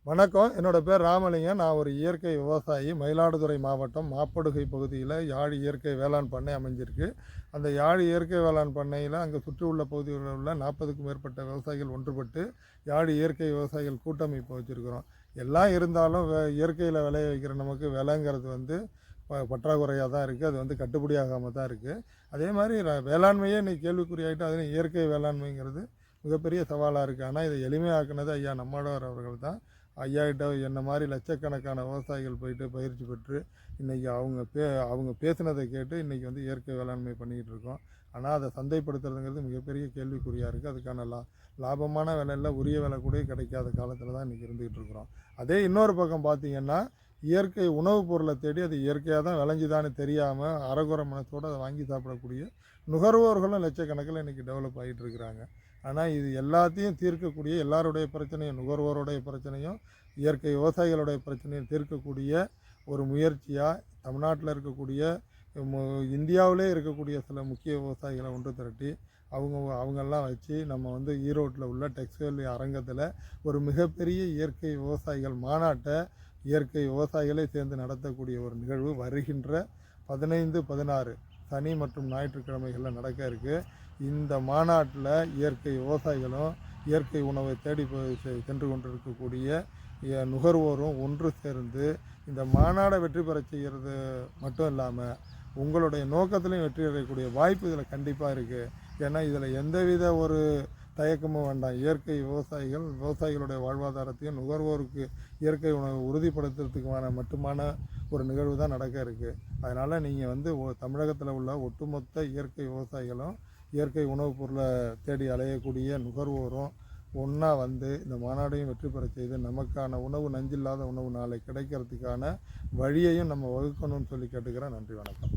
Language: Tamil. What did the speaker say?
வணக்கம். என்னோட பேர் ராமலிங்கம். நான் ஒரு இயற்கை விவசாயி. மயிலாடுதுறை மாவட்டம் மாப்படுகை பகுதியில் யாழ் இயற்கை வேளாண் பண்ணை அமைஞ்சிருக்கு. அந்த யாழ் இயற்கை வேளாண் பண்ணையில் அங்கே சுற்றி உள்ள பகுதிகளில் உள்ள 40க்கும் மேற்பட்ட விவசாயிகள் ஒன்றுபட்டு யாழ் இயற்கை விவசாயிகள் கூட்டமைப்பு வச்சுருக்கிறோம். எல்லாம் இருந்தாலும் இயற்கையில் விளைய வைக்கிற நமக்கு விலைங்கிறது பற்றாக்குறையாக தான் இருக்குது. அது கட்டுப்படியாகாமல் தான் இருக்குது. அதே மாதிரி வேளாண்மையே இன்றைக்கி கேள்விக்குறியாகிட்டு அதிலும் இயற்கை வேளாண்மைங்கிறது மிகப்பெரிய சவாலாக இருக்குது. ஆனால் இதை எளிமையாக்குனது ஐயா நம்மாழ்வார் அவர்கள் தான். ஐயாக்கிட்ட என்ன மாதிரி லட்சக்கணக்கான விவசாயிகள் போயிட்டு பயிற்சி பெற்று இன்றைக்கி அவங்க பேசுனதை கேட்டு இன்றைக்கி இயற்கை வேளாண்மை பண்ணிக்கிட்டு இருக்கோம். ஆனால் அதை சந்தைப்படுத்துறதுங்கிறது மிகப்பெரிய கேள்விக்குறியாக இருக்குது. அதுக்கான லாபமான விலையில் உரிய விலை கூட கிடைக்காத காலத்தில் தான் இன்றைக்கி இருந்துக்கிட்டு இருக்கிறோம். அதே இன்னொரு பக்கம் பார்த்திங்கன்னா, இயற்கை உணவுப் பொருளை தேடி அது இயற்கையாக தான் விளைஞ்சிதான்னு தெரியாமல் அரைகுறை மனத்தோடு அதை வாங்கி சாப்பிடக்கூடிய நுகர்வோர்களும் லட்சக்கணக்கில் இன்றைக்கி டெவலப் ஆகிட்டு இருக்கிறாங்க. ஆனால் இது எல்லாத்தையும் தீர்க்கக்கூடிய எல்லாருடைய பிரச்சனையும், நுகர்வோருடைய பிரச்சனையும் இயற்கை விவசாயிகளுடைய பிரச்சனையும் தீர்க்கக்கூடிய ஒரு முயற்சியாக தமிழ்நாட்டில் இருக்கக்கூடிய இந்தியாவிலே இருக்கக்கூடிய சில முக்கிய விவசாயிகளை ஒன்று திரட்டி அவங்கெல்லாம் வச்சு நம்ம ஈரோட்டில் உள்ள டெக்ஸ்டைல் அரங்கத்தில் ஒரு மிகப்பெரிய இயற்கை விவசாயிகள் மாநாட்டை இயற்கை விவசாயிகளே சேர்ந்து நடத்தக்கூடிய ஒரு நிகழ்வு வருகின்ற 15, 16 சனி மற்றும் ஞாயிற்றுக்கிழமைகளில் நடக்க இருக்குது. இந்த மாநாட்டில் இயற்கை விவசாயிகளும் இயற்கை உணவை தேடி சென்று கொண்டிருக்கக்கூடிய நுகர்வோரும் ஒன்று சேர்ந்து இந்த மாநாடை வெற்றி பெற செய்கிறது மட்டும் இல்லாமல் உங்களுடைய நோக்கத்திலையும் வெற்றி அடையக்கூடிய வாய்ப்பு இதில் கண்டிப்பாக இருக்குது. ஏன்னா இதில் எந்தவித ஒரு தயக்கமும் வேண்டாம். இயற்கை விவசாயிகளுடைய வாழ்வாதாரத்தையும் நுகர்வோருக்கு இயற்கை உணவை உறுதிப்படுத்துறதுக்குமான மட்டுமான ஒரு நிகழ்வு தான் நடக்க இருக்குது. அதனால் நீங்கள் தமிழகத்தில் உள்ள ஒட்டுமொத்த இயற்கை விவசாயிகளும் இயற்கை உணவுப் பொருளை தேடி அலையக்கூடிய நுகர்வோரும் ஒன்றா இந்த மாநாட்டையும் வெற்றி பெற செய்து நமக்கான உணவு, நஞ்சில்லாத உணவு நாளை கிடைக்கிறதுக்கான வழியையும் நம்ம வகுக்கணும்னு சொல்லி கேட்டுக்கிறேன். நன்றி, வணக்கம்.